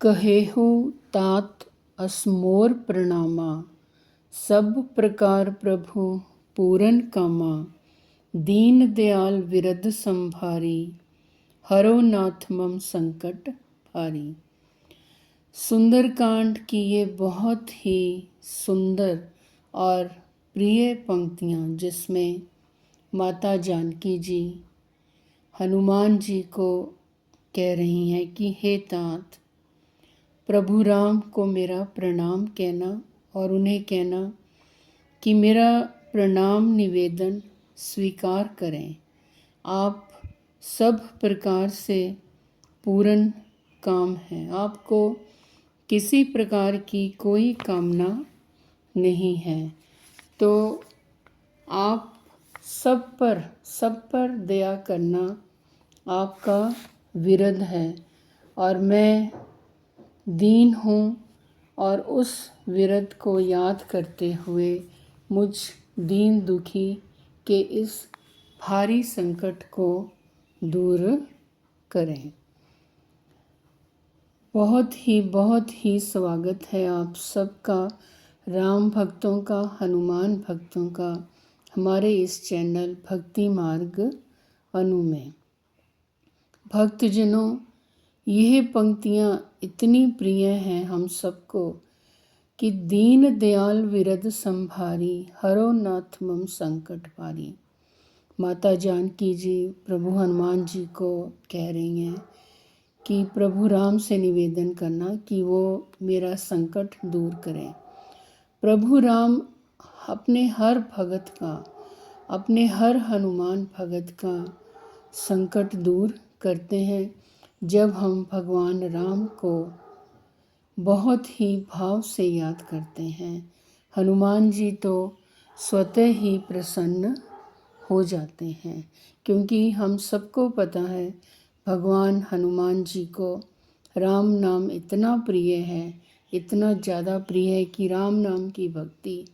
कहेहु तात असमोर प्रणामा, सब प्रकार प्रभु पूरन कामा। दीन दयाल विरद संभारी, हरो नाथ मम संकट भारी। सुंदरकांड की ये बहुत ही सुंदर और प्रिय पंक्तियाँ, जिसमें माता जानकी जी हनुमान जी को कह रही हैं कि हे तात, प्रभु राम को मेरा प्रणाम कहना और उन्हें कहना कि मेरा प्रणाम निवेदन स्वीकार करें। आप सब प्रकार से पूर्ण काम हैं, आपको किसी प्रकार की कोई कामना नहीं है, तो आप सब पर दया करना आपका विरद है। और मैं दीन हूँ और उस विरद को याद करते हुए मुझ दीन दुखी के इस भारी संकट को दूर करें। बहुत ही स्वागत है आप सबका, राम भक्तों का, हनुमान भक्तों का, हमारे इस चैनल भक्ति मार्ग अनु में। भक्तजनों, यह पंक्तियाँ इतनी प्रिय हैं हम सबको कि दीन दयाल विरद संभारी, हरो नाथ मम संकट भारी। माता जानकी जी प्रभु हनुमान जी को कह रही हैं कि प्रभु राम से निवेदन करना कि वो मेरा संकट दूर करें। प्रभु राम अपने हर भगत का, अपने हर हनुमान भगत का संकट दूर करते हैं जब हम भगवान राम को बहुत ही भाव से याद करते हैं। हनुमान जी तो स्वतः ही प्रसन्न हो जाते हैं, क्योंकि हम सबको पता है भगवान हनुमान जी को राम नाम इतना प्रिय है, इतना ज़्यादा प्रिय है कि राम नाम की भक्ति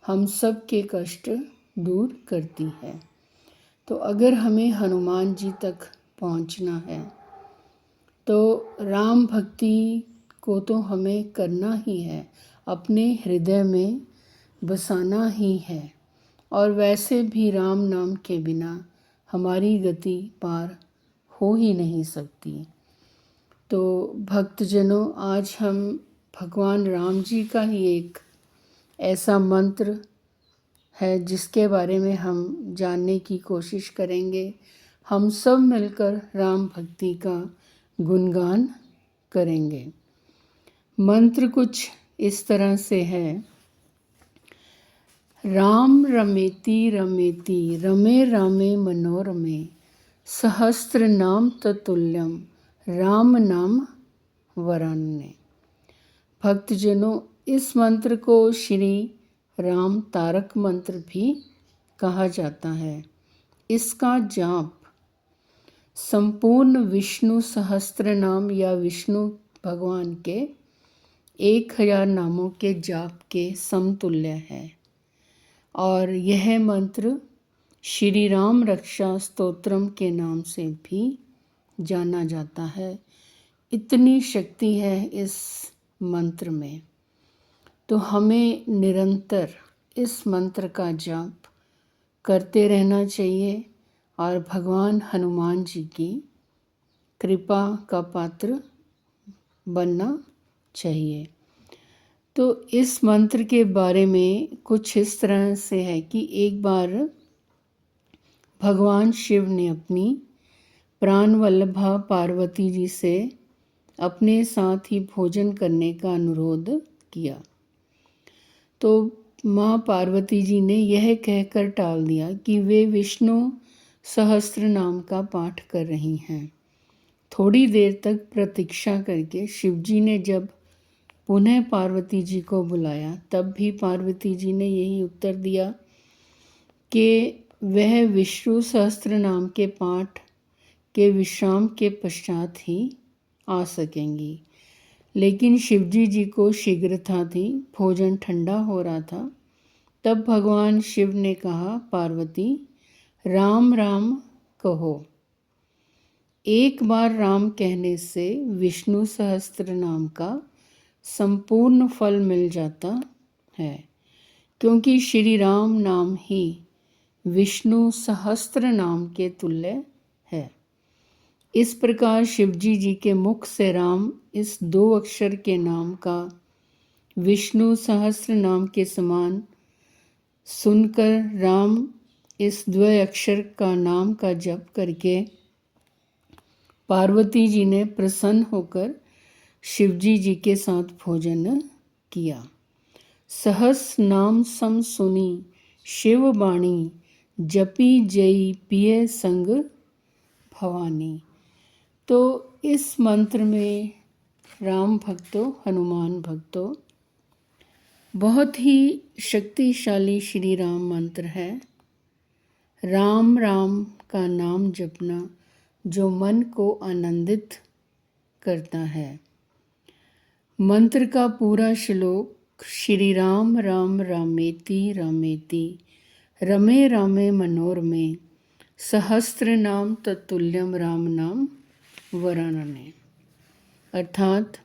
हम सब के कष्ट दूर करती है। तो अगर हमें हनुमान जी तक पहुंचना है तो राम भक्ति को तो हमें करना ही है, अपने हृदय में बसाना ही है। और वैसे भी राम नाम के बिना हमारी गति पार हो ही नहीं सकती। तो भक्तजनों, आज हम भगवान राम जी का ही एक ऐसा मंत्र है जिसके बारे में हम जानने की कोशिश करेंगे। हम सब मिलकर राम भक्ति का गुणगान करेंगे। मंत्र कुछ इस तरह से है। राम रमेति रमेति रमे रामे मनोरमे, सहस्त्र नाम ततुल्यम राम नाम वरान्य। भक्तजनों, इस मंत्र को श्री राम तारक मंत्र भी कहा जाता है। इसका जाप संपूर्ण विष्णु सहस्त्र नाम या विष्णु भगवान के 1000 नामों के जाप के समतुल्य है। और यह मंत्र श्री राम रक्षा स्तोत्रम के नाम से भी जाना जाता है। इतनी शक्ति है इस मंत्र में, तो हमें निरंतर इस मंत्र का जाप करते रहना चाहिए और भगवान हनुमान जी की कृपा का पात्र बनना चाहिए। तो इस मंत्र के बारे में कुछ इस तरह से है कि एक बार भगवान शिव ने अपनी प्राण वल्लभा पार्वती जी से अपने साथ ही भोजन करने का अनुरोध किया। तो माँ पार्वती जी ने यह कहकर टाल दिया कि वे विष्णु सहस्त्र नाम का पाठ कर रही हैं। थोड़ी देर तक प्रतीक्षा करके शिवजी ने जब पुनः पार्वती जी को बुलाया, तब भी पार्वती जी ने यही उत्तर दिया कि वह विष्णु सहस्त्र नाम के पाठ के विश्राम के पश्चात ही आ सकेंगी। लेकिन शिवजी जी को शीघ्रता थी, भोजन ठंडा हो रहा था। तब भगवान शिव ने कहा, पार्वती राम राम कहो। एक बार राम कहने से विष्णु सहस्त्र नाम का संपूर्ण फल मिल जाता है, क्योंकि श्री राम नाम ही विष्णु सहस्त्र नाम के तुल्य है। इस प्रकार शिवजी जी के मुख से राम इस 2 अक्षर के नाम का विष्णु सहस्त्र नाम के समान सुनकर राम इस 2 अक्षर का नाम का जप करके पार्वती जी ने प्रसन्न होकर शिवजी जी के साथ भोजन किया। सहस नाम सम सुनी शिव बाणी, जपी जई पिए संग भवानी। तो इस मंत्र में राम भक्तों, हनुमान भक्तों, बहुत ही शक्तिशाली श्री राम मंत्र है। राम राम का नाम जपना जो मन को आनंदित करता है। मंत्र का पूरा श्लोक, श्री राम राम रामेति रामेति रमे रामे मनोरमे, सहस्त्र नाम तत्तुल्यम राम नाम वरानने। अर्थात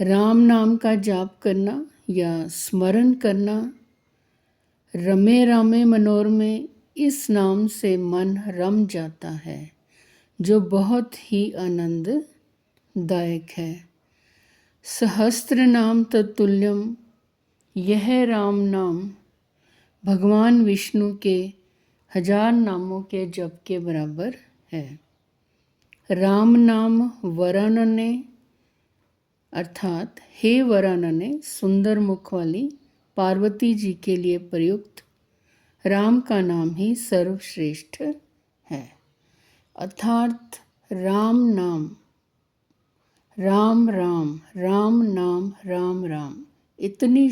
राम नाम का जाप करना या स्मरण करना, रमे रामे मनोरमे, इस नाम से मन रम जाता है, जो बहुत ही आनंददायक है। सहस्त्र नाम तत्तुल्यम, यह राम नाम भगवान विष्णु के 1000 नामों के जप के बराबर है। राम नाम वरानने, अर्थात हे वरानने, सुंदर मुख वाली पार्वती जी के लिए प्रयुक्त राम का नाम ही सर्वश्रेष्ठ है। अर्थात राम नाम, राम राम, राम नाम, राम राम, इतनी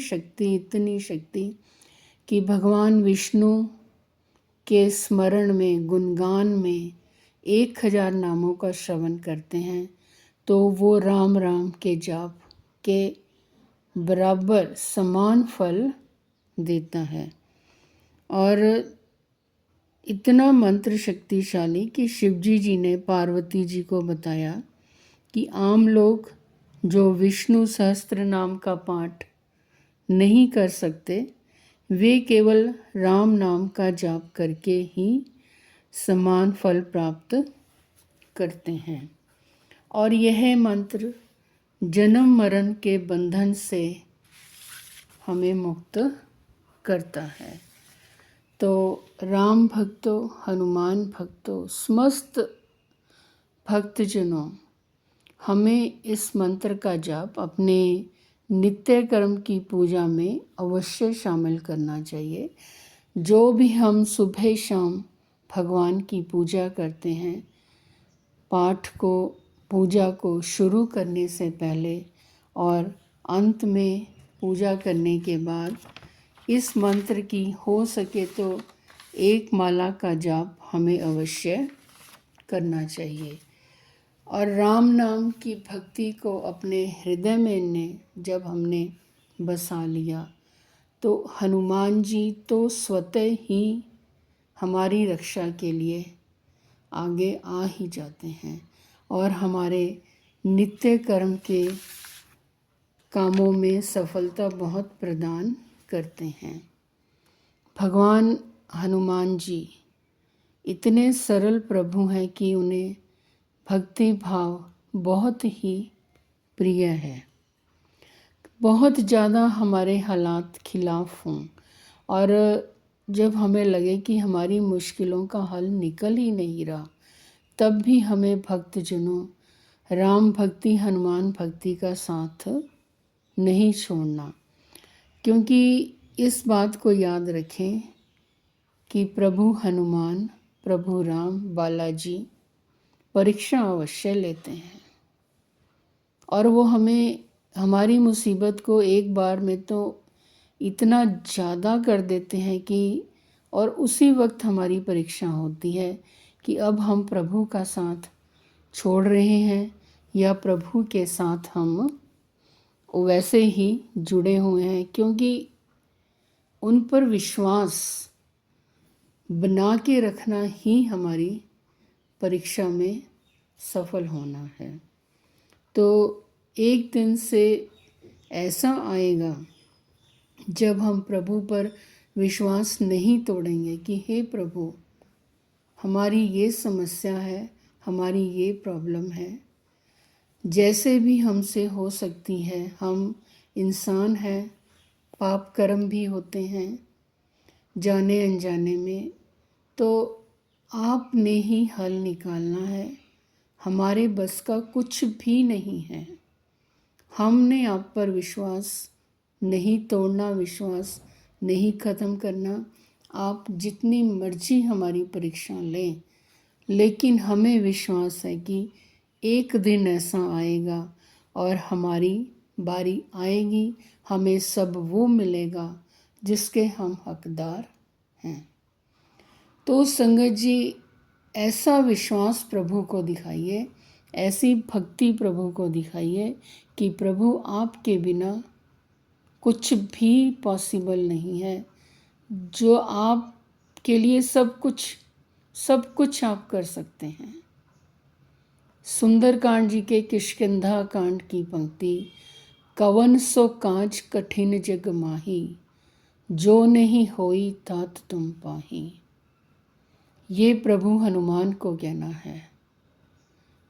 शक्ति कि भगवान विष्णु के स्मरण में, गुणगान में 1000 नामों का श्रवण करते हैं तो वो राम राम के जाप के बराबर समान फल देता है। और इतना मंत्र शक्तिशाली कि शिवजी जी ने पार्वती जी को बताया कि आम लोग जो विष्णु सहस्त्र नाम का पाठ नहीं कर सकते, वे केवल राम नाम का जाप करके ही समान फल प्राप्त करते हैं। और यह मंत्र जन्म मरण के बंधन से हमें मुक्त करता है। तो राम भक्तों, हनुमान भक्तों, समस्त भक्तजनों, हमें इस मंत्र का जाप अपने नित्य कर्म की पूजा में अवश्य शामिल करना चाहिए। जो भी हम सुबह शाम भगवान की पूजा करते हैं, पाठ को, पूजा को शुरू करने से पहले और अंत में पूजा करने के बाद इस मंत्र की हो सके तो 1 माला का जाप हमें अवश्य करना चाहिए। और राम नाम की भक्ति को अपने हृदय में जब हमने बसा लिया तो हनुमान जी तो स्वतः ही हमारी रक्षा के लिए आगे आ ही जाते हैं और हमारे नित्य कर्म के कामों में सफलता बहुत प्रदान करते हैं। भगवान हनुमान जी इतने सरल प्रभु हैं कि उन्हें भक्ति भाव बहुत ही प्रिय है। बहुत ज़्यादा हमारे हालात खिलाफ हों और जब हमें लगे कि हमारी मुश्किलों का हल निकल ही नहीं रहा, तब भी हमें भक्तजनों राम भक्ति, हनुमान भक्ति का साथ नहीं छोड़ना। क्योंकि इस बात को याद रखें कि प्रभु हनुमान, प्रभु राम, बालाजी परीक्षा अवश्य लेते हैं और वो हमें हमारी मुसीबत को एक बार में तो इतना ज़्यादा कर देते हैं कि और उसी वक्त हमारी परीक्षा होती है कि अब हम प्रभु का साथ छोड़ रहे हैं या प्रभु के साथ हम वैसे ही जुड़े हुए हैं, क्योंकि उन पर विश्वास बना के रखना ही हमारी परीक्षा में सफल होना है। तो एक दिन से ऐसा आएगा जब हम प्रभु पर विश्वास नहीं तोड़ेंगे कि हे प्रभु, हमारी ये समस्या है, हमारी ये प्रॉब्लम है, जैसे भी हमसे हो सकती है, हम इंसान हैं, पाप कर्म भी होते हैं जाने अनजाने में, तो आपने ही हल निकालना है। हमारे बस का कुछ भी नहीं है। हमने आप पर विश्वास नहीं तोड़ना, विश्वास नहीं ख़त्म करना। आप जितनी मर्जी हमारी परीक्षा लें, लेकिन हमें विश्वास है कि एक दिन ऐसा आएगा और हमारी बारी आएगी, हमें सब वो मिलेगा जिसके हम हकदार हैं। तो संगत जी, ऐसा विश्वास प्रभु को दिखाइए, ऐसी भक्ति प्रभु को दिखाइए कि प्रभु आपके बिना कुछ भी पॉसिबल नहीं है। जो आपके लिए सब कुछ आप कर सकते हैं। सुंदरकांड जी के किष्किंधा कांड की पंक्ति, कवन सो काज कठिन जग माही, जो नहीं होई तात तुम पाही। ये प्रभु हनुमान को कहना है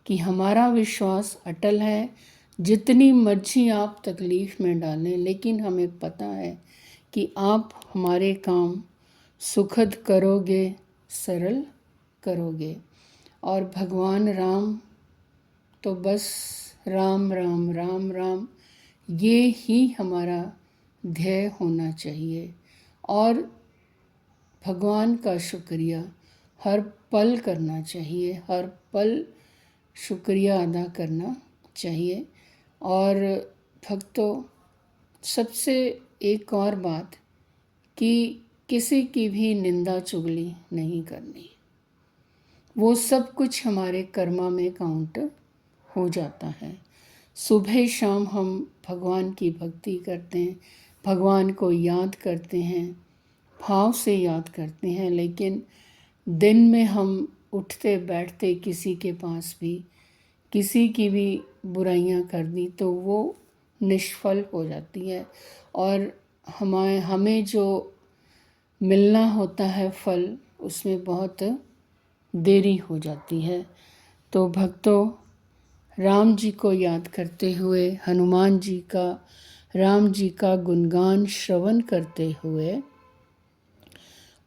कि हमारा विश्वास अटल है। जितनी मर्जी आप तकलीफ़ में डालें, लेकिन हमें पता है कि आप हमारे काम सुखद करोगे, सरल करोगे। और भगवान राम तो बस राम राम राम राम, ये ही हमारा ध्येय होना चाहिए। और भगवान का शुक्रिया हर पल करना चाहिए, हर पल शुक्रिया अदा करना चाहिए। और भक्तों, सबसे एक और बात कि किसी की भी निंदा चुगली नहीं करनी। वो सब कुछ हमारे कर्मा में काउंट हो जाता है। सुबह शाम हम भगवान की भक्ति करते हैं, भगवान को याद करते हैं, भाव से याद करते हैं, लेकिन दिन में हम उठते बैठते किसी के पास भी किसी की भी बुराइयां कर दी तो वो निष्फल हो जाती है और हमें जो मिलना होता है फल, उसमें बहुत देरी हो जाती है। तो भक्तों, राम जी को याद करते हुए, हनुमान जी का, राम जी का गुणगान श्रवण करते हुए,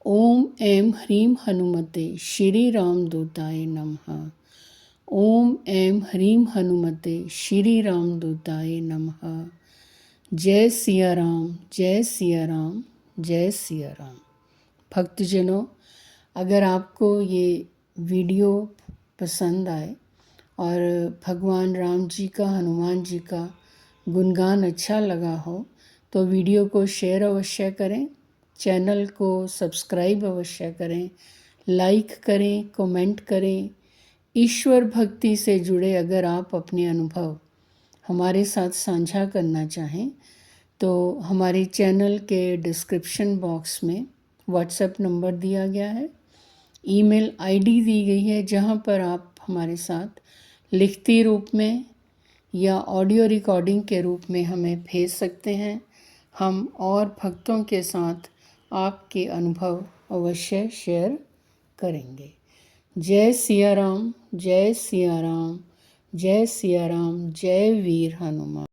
ओम ऐं ह्रीं हनुमते श्री राम दूताय नमः। ओम ऐं ह्रीं हनुमते श्री राम दूताय नमः। जय सिया राम, जय सिया राम, जय सिया राम। भक्तजनों, अगर आपको ये वीडियो पसंद आए और भगवान राम जी का, हनुमान जी का गुणगान अच्छा लगा हो तो वीडियो को शेयर अवश्य करें, चैनल को सब्सक्राइब अवश्य करें, लाइक करें, कमेंट करें। ईश्वर भक्ति से जुड़े अगर आप अपने अनुभव हमारे साथ साझा करना चाहें तो हमारे चैनल के डिस्क्रिप्शन बॉक्स में व्हाट्सएप नंबर दिया गया है, ईमेल आईडी दी गई है, जहां पर आप हमारे साथ लिखती रूप में या ऑडियो रिकॉर्डिंग के रूप में हमें भेज सकते हैं। हम और भक्तों के साथ आपके अनुभव अवश्य शेयर करेंगे। जय सिया राम, जय सिया राम, जय सिया राम, जय वीर हनुमान।